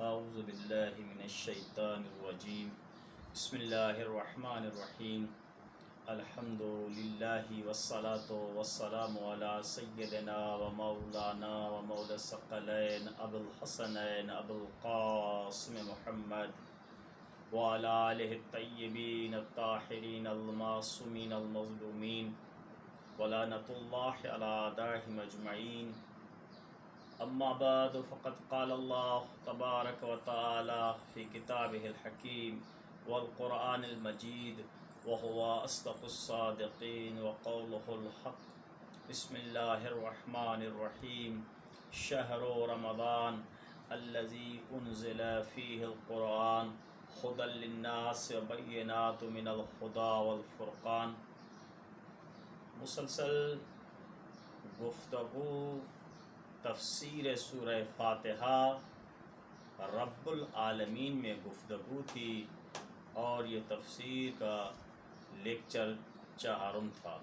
اعوذ باللہ من الشیطان الرجیم بسم اللہ الرحمن الرحیم الحمد للہ والصلاة والسلام علی سیدنا و مولانا و مولا الثقلین ابو الحسنین ابو القاسم محمد وعلی آلہ الطیبین الطاہرین المعصومین المظلومین ولعنۃ اللہ علی اعدائہم اجمعین. اما بعد فقد قال اللہ تبارک و تعالی فی کتابہ الحکیم والقرآن المجید وهو اصدق الصادقین وقولہ الحق. بسم اللہ الرحمن الرحیم. شہر رمضان الذی انزل فیہ القرآن ھدی للناس وبینات من الھدی والفرقان. مسلسل گفتگو تفسیر سورہ فاتحہ رب العالمین میں گفتگو تھی اور یہ تفسیر کا لیکچر چہارم تھا.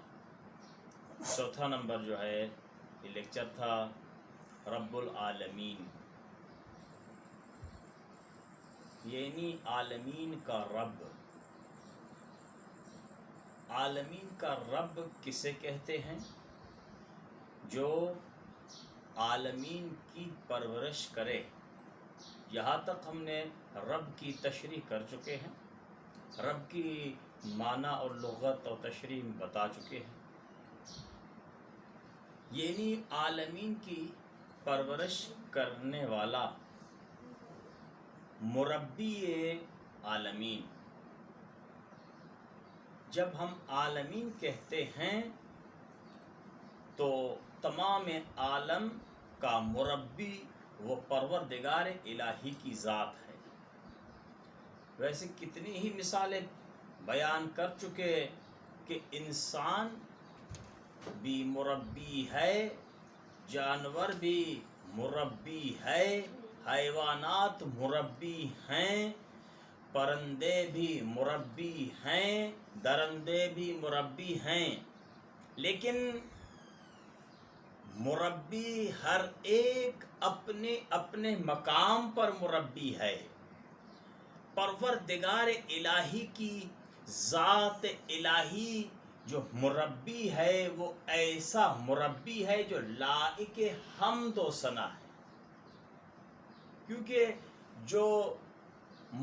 چوتھا نمبر جو ہے یہ لیکچر تھا رب العالمین، یعنی عالمین کا رب. عالمین کا رب کسے کہتے ہیں؟ جو عالمین کی پرورش کرے. یہاں تک ہم نے رب کی تشریح کر چکے ہیں، رب کی معنی اور لغت اور تشریح بتا چکے ہیں. یعنی عالمین کی پرورش کرنے والا، مربی عالمین. جب ہم عالمین کہتے ہیں تو تمام عالم کا مربی وہ پروردگار الہی کی ذات ہے. ویسے کتنی ہی مثالیں بیان کر چکے کہ انسان بھی مربی ہے، جانور بھی مربی ہے، حیوانات مربی ہیں، پرندے بھی مربی ہیں، درندے بھی مربی ہیں. لیکن مربی ہر ایک اپنے اپنے مقام پر مربی ہے. پروردگار الہی کی ذات الہی جو مربی ہے وہ ایسا مربی ہے جو لائق حمد و ثنا ہے. کیونکہ جو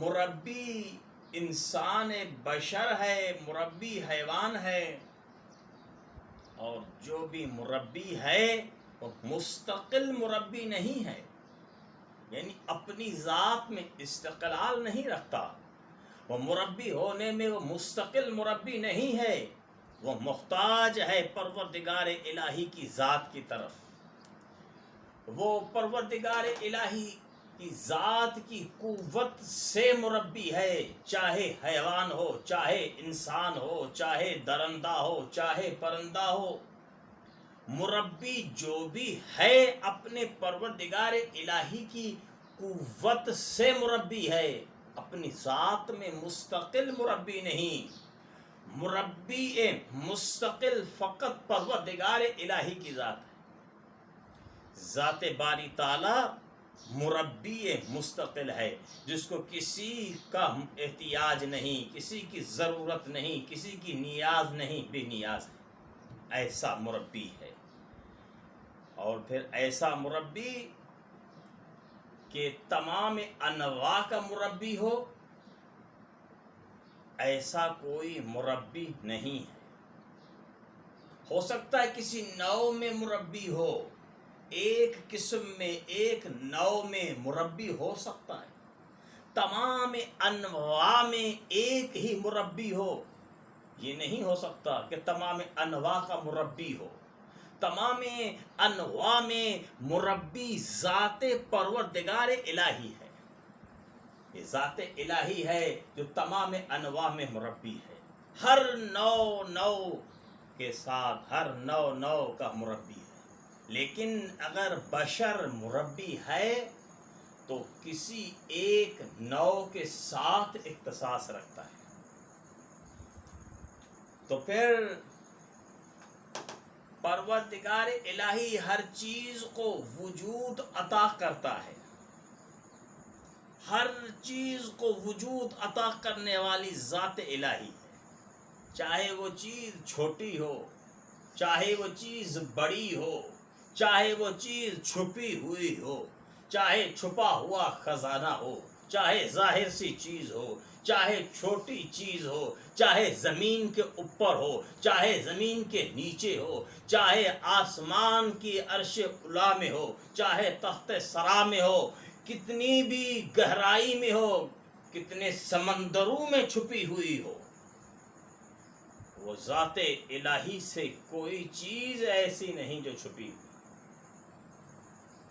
مربی انسان بشر ہے، مربی حیوان ہے، اور جو بھی مربی ہے وہ مستقل مربی نہیں ہے، یعنی اپنی ذات میں استقلال نہیں رکھتا. وہ مربی ہونے میں وہ مستقل مربی نہیں ہے، وہ محتاج ہے پروردگار الہی کی ذات کی طرف. وہ پروردگار الہی کی ذات کی قوت سے مربی ہے، چاہے حیوان ہو، چاہے انسان ہو، چاہے درندہ ہو، چاہے پرندہ ہو. مربی جو بھی ہے اپنے پروردگار الہی کی قوت سے مربی ہے، اپنی ذات میں مستقل مربی نہیں. مربی مستقل فقط پروردگار الہی کی ذات ہے. ذات باری تعالی مربی مستقل ہے جس کو کسی کا احتیاج نہیں، کسی کی ضرورت نہیں، کسی کی نیاز نہیں، بے نیاز ہے. ایسا مربی ہے. اور پھر ایسا مربی کہ تمام انواع کا مربی ہو، ایسا کوئی مربی نہیں ہے. ہو سکتا ہے کسی نوع میں مربی ہو، ایک قسم میں، ایک نوع میں مربی ہو سکتا ہے. تمام انواع میں ایک ہی مربی ہو، یہ نہیں ہو سکتا کہ تمام انواع کا مربی ہو. تمام انواع میں مربی ذات پروردگار الہی ہے. یہ ذات الہی ہے جو تمام انواع میں مربی ہے. ہر نوع کے ساتھ ہر نوع کا مربی ہے. لیکن اگر بشر مربی ہے تو کسی ایک نوع کے ساتھ اختصاص رکھتا ہے. تو پھر پروردگار الہی ہر چیز کو وجود عطا کرتا ہے. ہر چیز کو وجود عطا کرنے والی ذات الہی ہے. چاہے وہ چیز چھوٹی ہو، چاہے وہ چیز بڑی ہو، چاہے وہ چیز چھپی ہوئی ہو، چاہے چھپا ہوا خزانہ ہو، چاہے ظاہر سی چیز ہو، چاہے چھوٹی چیز ہو، چاہے زمین کے اوپر ہو، چاہے زمین کے نیچے ہو، چاہے آسمان کی عرش علا میں ہو، چاہے تخت سرا میں ہو، کتنی بھی گہرائی میں ہو، کتنے سمندروں میں چھپی ہوئی ہو، وہ ذات الہی سے کوئی چیز ایسی نہیں جو چھپی ہوئی.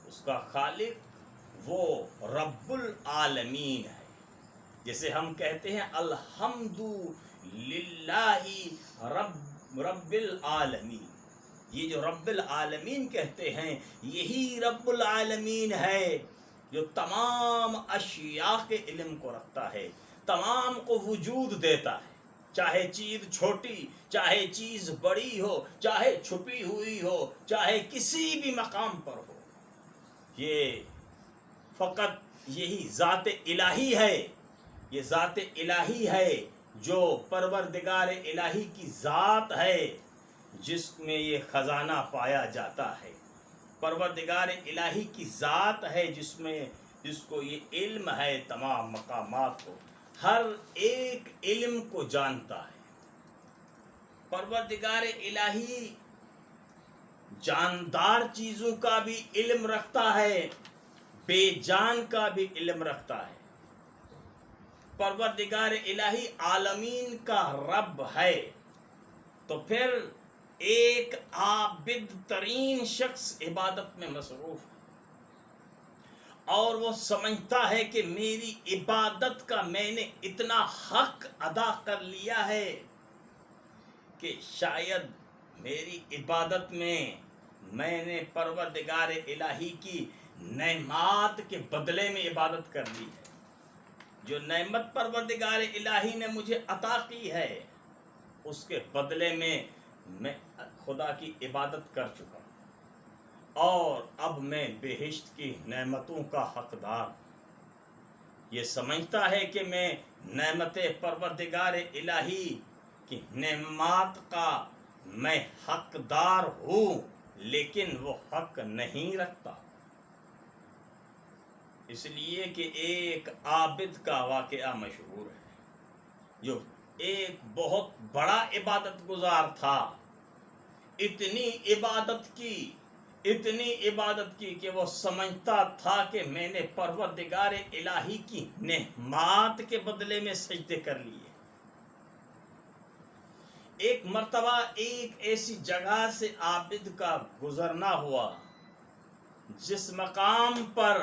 اس کا خالق وہ رب العالمین ہے. جسے ہم کہتے ہیں الحمد للہ رب العالمین. یہ جو رب العالمین کہتے ہیں، یہی رب العالمین ہے جو تمام اشیاء کے علم کو رکھتا ہے، تمام کو وجود دیتا ہے. چاہے چیز چھوٹی، چاہے چیز بڑی ہو، چاہے چھپی ہوئی ہو، چاہے کسی بھی مقام پر ہو، یہ فقط یہی ذات الہی ہے. یہ ذات الہی ہے جو پروردگار الہی کی ذات ہے، جس میں یہ خزانہ پایا جاتا ہے. پروردگار الہی کی ذات ہے جس کو یہ علم ہے تمام مقامات کو، ہر ایک علم کو جانتا ہے. پروردگار الہی جاندار چیزوں کا بھی علم رکھتا ہے، بے جان کا بھی علم رکھتا ہے. پروردگار الہی عالمین کا رب ہے، تو پھر ایک عابد ترین شخص عبادت میں مصروف ہے، اور وہ سمجھتا ہے کہ میری عبادت کا میں نے اتنا حق ادا کر لیا ہے کہ شاید میری عبادت میں نے پروردگار الہی کی نعمات کے بدلے میں عبادت کر لی ہے. جو نعمت پروردگار الہی نے مجھے عطا کی ہے، اس کے بدلے میں خدا کی عبادت کر چکا ہوں، اور اب میں بہشت کی نعمتوں کا حقدار ہوں. یہ سمجھتا ہے کہ میں نعمت پروردگار الہی کی نعمات کا میں حقدار ہوں، لیکن وہ حق نہیں رکھتا. اس لیے کہ ایک عابد کا واقعہ مشہور ہے، جو ایک بہت بڑا عبادت گزار تھا. اتنی عبادت کی کہ وہ سمجھتا تھا کہ میں نے پروردگار الہی کی نعمات کے بدلے میں سجدے کر لیے. ایک مرتبہ ایک ایسی جگہ سے عابد کا گزرنا ہوا جس مقام پر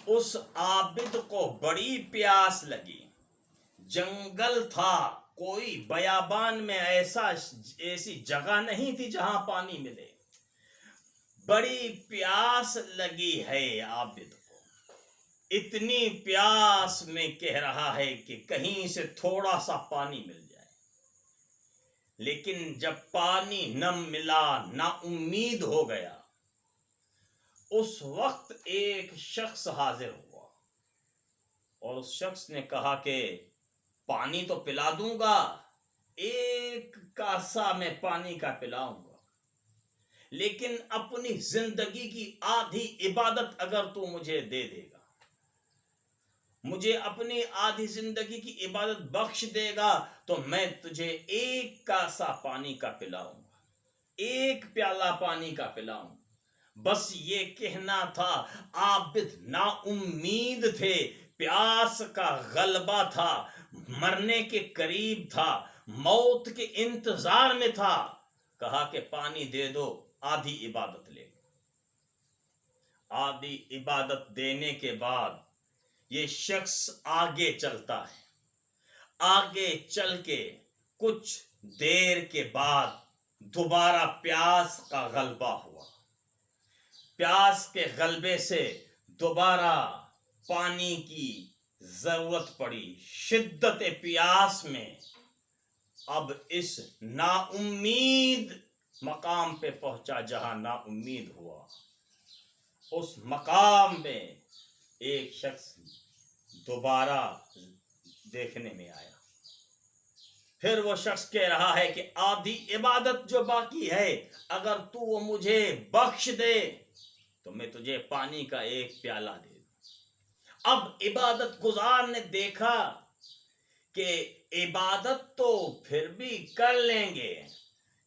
اس عابد کو بڑی پیاس لگی. جنگل تھا، کوئی بیابان میں ایسی جگہ نہیں تھی جہاں پانی ملے. بڑی پیاس لگی ہے عابد کو، اتنی پیاس میں کہہ رہا ہے کہ کہیں سے تھوڑا سا پانی مل جائے. لیکن جب پانی نہ ملا، نا امید ہو گیا. اس وقت ایک شخص حاضر ہوا اور اس شخص نے کہا کہ پانی تو پلا دوں گا، ایک کاسا میں پانی کا پلاؤں گا، لیکن اپنی زندگی کی آدھی عبادت اگر تو مجھے دے دے گا، مجھے اپنی آدھی زندگی کی عبادت بخش دے گا، تو میں تجھے ایک کاسا پانی کا پلاؤں گا، ایک پیالہ پانی کا پلاؤں گا. بس یہ کہنا تھا. عابد نا امید تھے، پیاس کا غلبہ تھا، مرنے کے قریب تھا، موت کے انتظار میں تھا. کہا کہ پانی دے دو، آدھی عبادت لے لو. آدھی عبادت دینے کے بعد یہ شخص آگے چلتا ہے. آگے چل کے کچھ دیر کے بعد دوبارہ پیاس کا غلبہ ہوا. پیاس کے غلبے سے دوبارہ پانی کی ضرورت پڑی. شدت پیاس میں اب اس نا امید مقام پہ پہنچا جہاں نا امید ہوا. اس مقام میں ایک شخص دوبارہ دیکھنے میں آیا. پھر وہ شخص کہہ رہا ہے کہ آدھی عبادت جو باقی ہے اگر تو وہ مجھے بخش دے تو میں تجھے پانی کا ایک پیالہ دے دوں. اب عبادت گزار نے دیکھا کہ عبادت تو پھر بھی کر لیں گے،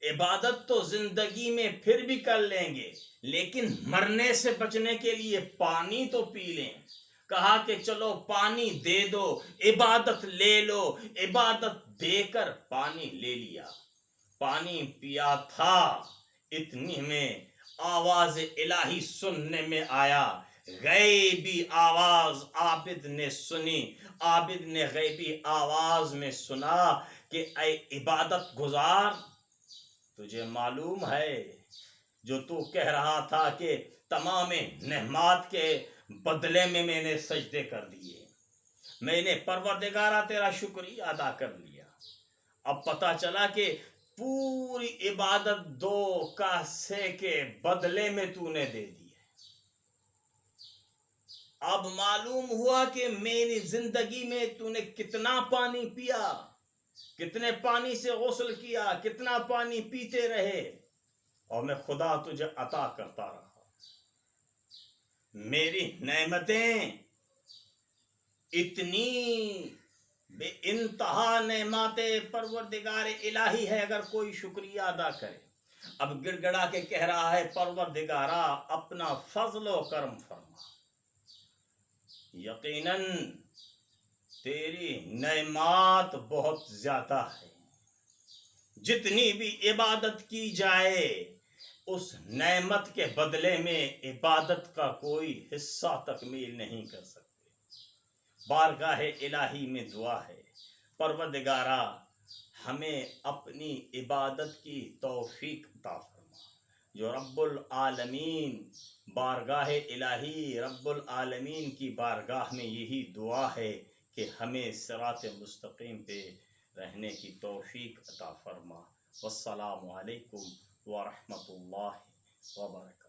عبادت تو زندگی میں پھر بھی کر لیں گے، لیکن مرنے سے بچنے کے لیے پانی تو پی لیں. کہا کہ چلو پانی دے دو، عبادت لے لو. عبادت دے کر پانی لے لیا، پانی پیا تھا، اتنی میں آواز الہی سننے میں آیا. غیبی آواز عابد نے سنی. عابد نے غیبی آواز میں سنا کہ اے عبادت گزار، تجھے معلوم ہے جو تو کہہ رہا تھا کہ تمام نعمات کے بدلے میں نے سجدے کر دیے، میں نے پروردگارہ تیرا شکریہ ادا کر لیا. اب پتہ چلا کہ پوری عبادت 2 کاسے کے بدلے میں تو نے دے دی. اب معلوم ہوا کہ میری زندگی میں تو نے کتنا پانی پیا، کتنے پانی سے غسل کیا، کتنا پانی پیتے رہے، اور میں خدا تجھے عطا کرتا رہا. میری نعمتیں اتنی بے انتہا نعمات پروردگار الہی ہے، اگر کوئی شکریہ ادا کرے. اب گڑ گڑا کے کہہ رہا ہے پروردگارا اپنا فضل و کرم فرما، یقیناً تیری نعمات بہت زیادہ ہے، جتنی بھی عبادت کی جائے اس نعمت کے بدلے میں عبادت کا کوئی حصہ تکمیل نہیں کر سکتے. بارگاہ الہی میں دعا ہے پروردگارا ہمیں اپنی عبادت کی توفیق عطا فرما. جو رب العالمین بارگاہ الہی رب العالمین کی بارگاہ میں یہی دعا ہے کہ ہمیں صراط مستقیم پہ رہنے کی توفیق عطا فرما. والسلام علیکم ورحمۃ اللہ وبرکاتہ.